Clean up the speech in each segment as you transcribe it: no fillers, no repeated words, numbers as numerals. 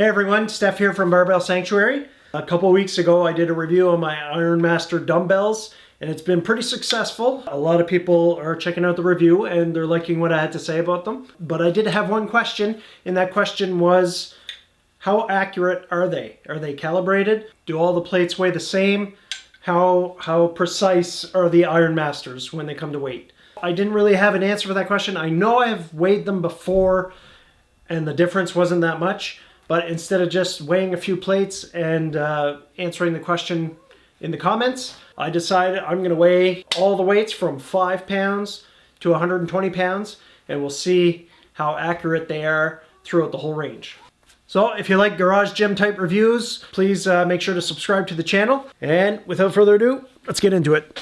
Hey everyone, Steph here from Barbell Sanctuary. A couple weeks ago I did a review on my Ironmaster Dumbbells and it's been pretty successful. A lot of people are checking out the review and they're liking what I had to say about them. But I did have one question, and that question was, how accurate are they? Are they calibrated? Do all the plates weigh the same? How precise are the Ironmasters when they come to weight? I didn't really have an answer for that question. I know I've weighed them before and the difference wasn't that much. But instead of just weighing a few plates and answering the question in the comments, I decided I'm going to weigh all the weights from 5 pounds to 120 pounds, and we'll see how accurate they are throughout the whole range. So if you like garage gym type reviews, please make sure to subscribe to the channel. And without further ado, let's get into it.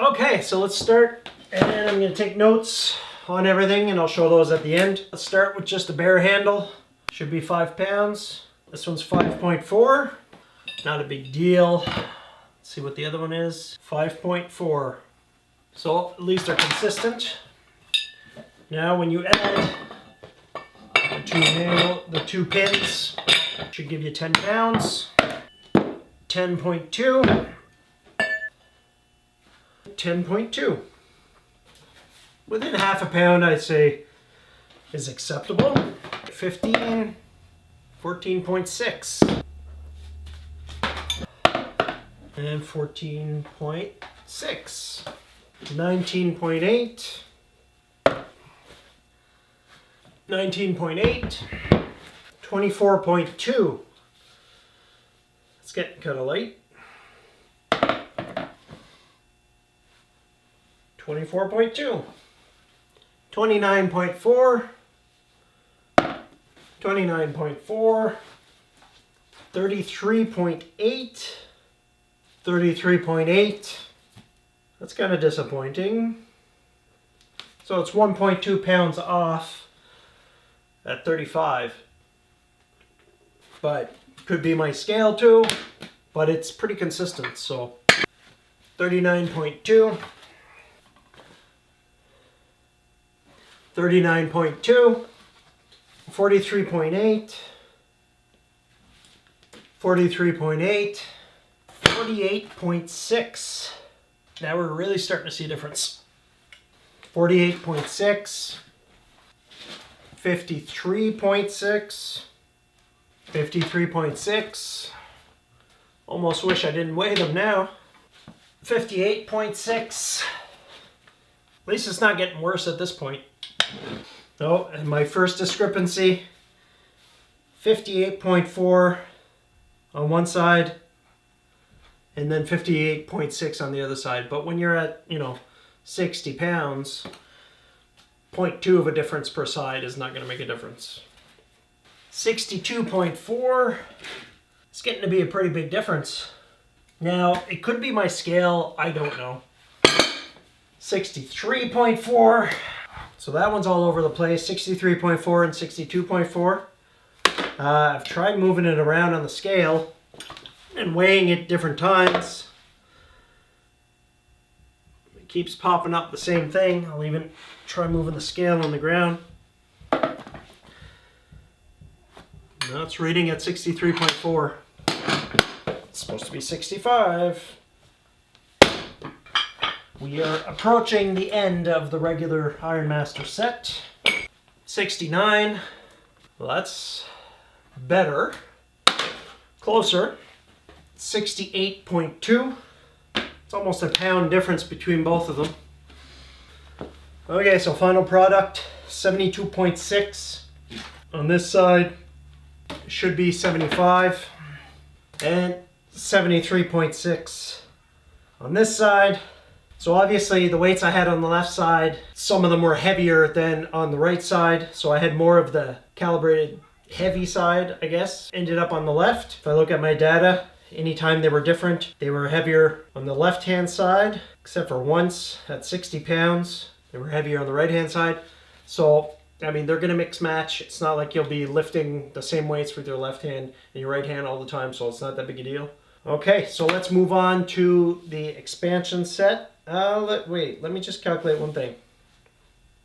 Okay, so let's start, and I'm going to take notes on everything and I'll show those at the end. Let's start with just a bare handle. Should be 5 pounds. This one's 5.4. Not a big deal. Let's see what the other one is. 5.4. So at least they're consistent. Now when you add the two pins, it should give you 10 pounds. 10.2. 10.2. Within half a pound, I'd say, is acceptable. 15, 14.6, and 14.6, 19.8, 19.8, 24.2. It's getting kind of late. 24.2, 29.4, 29.4, 33.8, 33.8. That's kind of disappointing. So it's 1.2 pounds off at 35. But could be my scale too, but it's pretty consistent. So 39.2. 39.2, 43.8, 43.8, 48.6. Now we're really starting to see a difference. 48.6, 53.6, 53.6. Almost wish I didn't weigh them now. 58.6. At least it's not getting worse at this point. Oh, and my first discrepancy, 58.4 on one side and then 58.6 on the other side. But when you're at, 60 pounds, 0.2 of a difference per side is not going to make a difference. 62.4, it's getting to be a pretty big difference. Now, it could be my scale, I don't know. 63.4. So that one's all over the place, 63.4 and 62.4. I've tried moving it around on the scale and weighing it different times. It keeps popping up the same thing. I'll even try moving the scale on the ground. Now it's reading at 63.4. It's supposed to be 65. We are approaching the end of the regular Ironmaster set. 69. Well, that's better. Closer. 68.2. It's almost a pound difference between both of them. Okay, so final product, 72.6. On this side, it should be 75. And 73.6 on this side. So obviously the weights I had on the left side, some of them were heavier than on the right side. So I had more of the calibrated heavy side, I guess, ended up on the left. If I look at my data, anytime they were different, they were heavier on the left-hand side, except for once at 60 pounds, they were heavier on the right-hand side. So, I mean, they're gonna mix match. It's not like you'll be lifting the same weights with your left hand and your right hand all the time, so it's not that big a deal. Okay, so let's move on to the expansion set. Wait, let me just calculate one thing.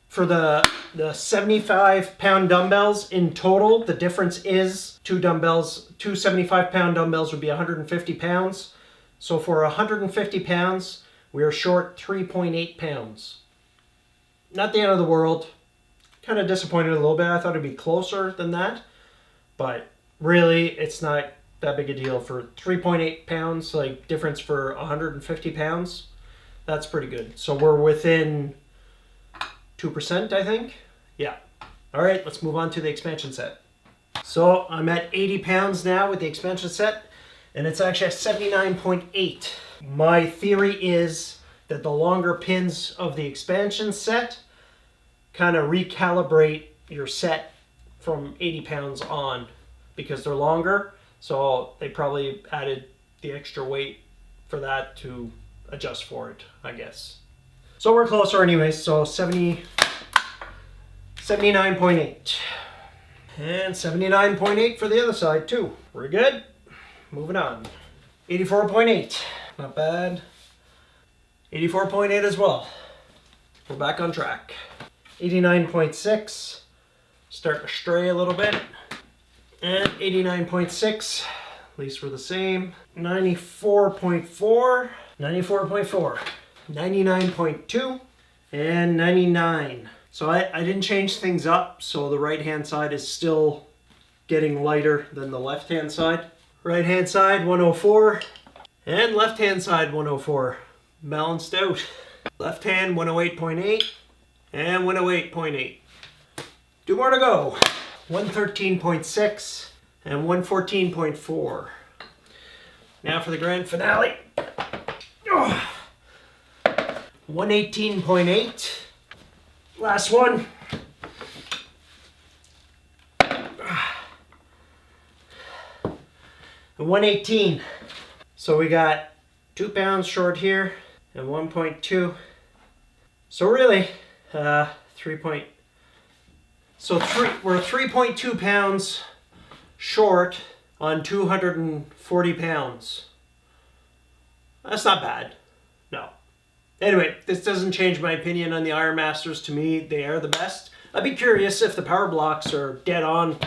For the 75-pound dumbbells in total, the difference is two 75-pound dumbbells would be 150 pounds. So for 150 pounds, we are short 3.8 pounds. Not the end of the world. Kind of disappointed a little bit. I thought it'd be closer than that. But really, it's not that big a deal. For 3.8 pounds, like difference for 150 pounds, that's pretty good. So we're within 2%, I think. Yeah. All right, let's move on to the expansion set. So I'm at 80 pounds now with the expansion set, and it's actually at 79.8. My theory is that the longer pins of the expansion set kind of recalibrate your set from 80 pounds on because they're longer. So they probably added the extra weight for that to adjust for it, I guess. So we're closer anyways, so 79.8. And 79.8 for the other side too. We're good. Moving on. 84.8, not bad. 84.8 as well. We're back on track. 89.6, starting to stray a little bit. And 89.6, at least we're the same. 94.4, 94.4, 99.2, and 99. So I didn't change things up, so the right hand side is still getting lighter than the left hand side. Right hand side 104, and left hand side 104. Balanced out. Left hand 108.8 and 108.8. Two more to go. 113.6 and 114.4. Now for the grand finale. 118.8. Last one. 118. So we got 2 pounds short here and 1.2. So really, we're 3.2 pounds short on 240 pounds. That's not bad. No. Anyway, this doesn't change my opinion on the Ironmasters. To me, they are the best. I'd be curious if the power blocks are dead on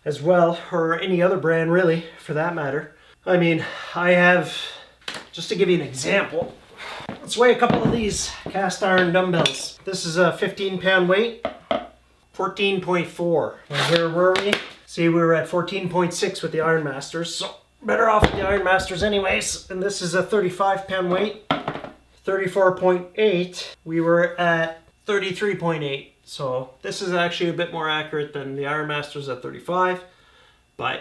as well, or any other brand really, for that matter. I mean, I have, just to give you an example, let's weigh a couple of these cast iron dumbbells. This is a 15-pound weight, 14.4. And where were we? See, we were at 14.6 with the Ironmasters, so better off with the Ironmasters anyways. And this is a 35-pound weight, 34.8. We were at 33.8. So this is actually a bit more accurate than the Ironmasters at 35, but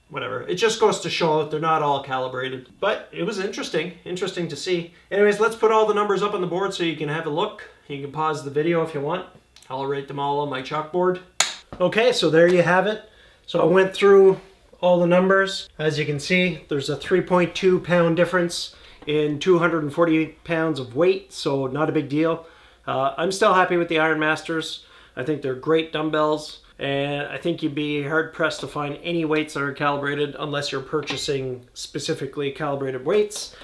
whatever. It just goes to show that they're not all calibrated. But it was interesting to see. Anyways, let's put all the numbers up on the board so you can have a look. You can pause the video if you want. I'll write them all on my chalkboard. Okay, so there you have it. So I went through all the numbers. As you can see, there's a 3.2 pound difference in 240 pounds of weight, so not a big deal. I'm still happy with the Ironmasters. I think they're great dumbbells, and I think you'd be hard-pressed to find any weights that are calibrated unless you're purchasing specifically calibrated weights.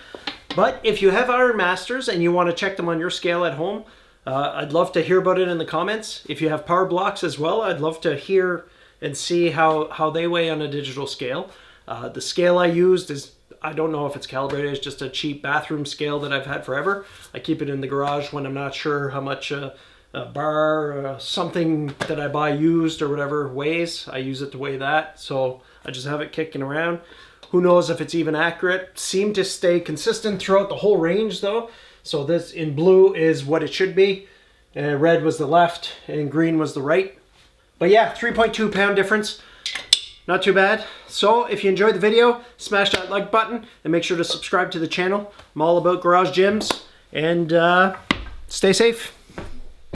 But if you have Ironmasters and you want to check them on your scale at home, I'd love to hear about it in the comments. If you have power blocks as well, I'd love to hear and see how they weigh on a digital scale. The scale I used is, I don't know if it's calibrated, it's just a cheap bathroom scale that I've had forever. I keep it in the garage when I'm not sure how much a bar or something that I buy used or whatever weighs. I use it to weigh that, so I just have it kicking around. Who knows if it's even accurate. Seemed to stay consistent throughout the whole range though. So this in blue is what it should be, and red was the left and green was the right. But yeah, 3.2 pound difference. Not too bad. So if you enjoyed the video, smash that like button and make sure to subscribe to the channel. I'm all about garage gyms, and stay safe.